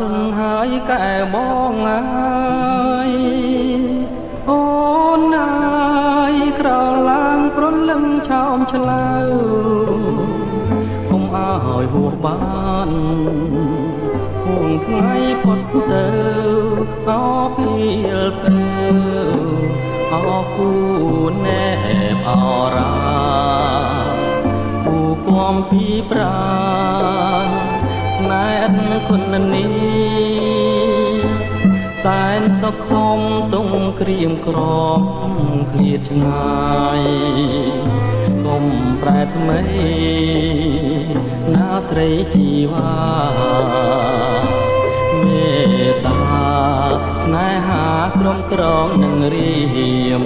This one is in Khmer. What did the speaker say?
រុនហើយកែបងអើយអូនអើយក្រឡើងប្រលឹងឆោមឆ្លើកុំអើយហួសបានห่วงថ្ងៃផុតទៅអោពេលពេលអោគូណែបអរាគូគំពីប្រាណស្នេហ៍គុណនេះសែនសុខំទងក្រៀមក្រំឃ្លាតឆ្ងាយកុំប្រែថ្មីណាស្រីជីវ៉ាមេត្តាស្នេហាក្រុមក្រងនឹងរៀម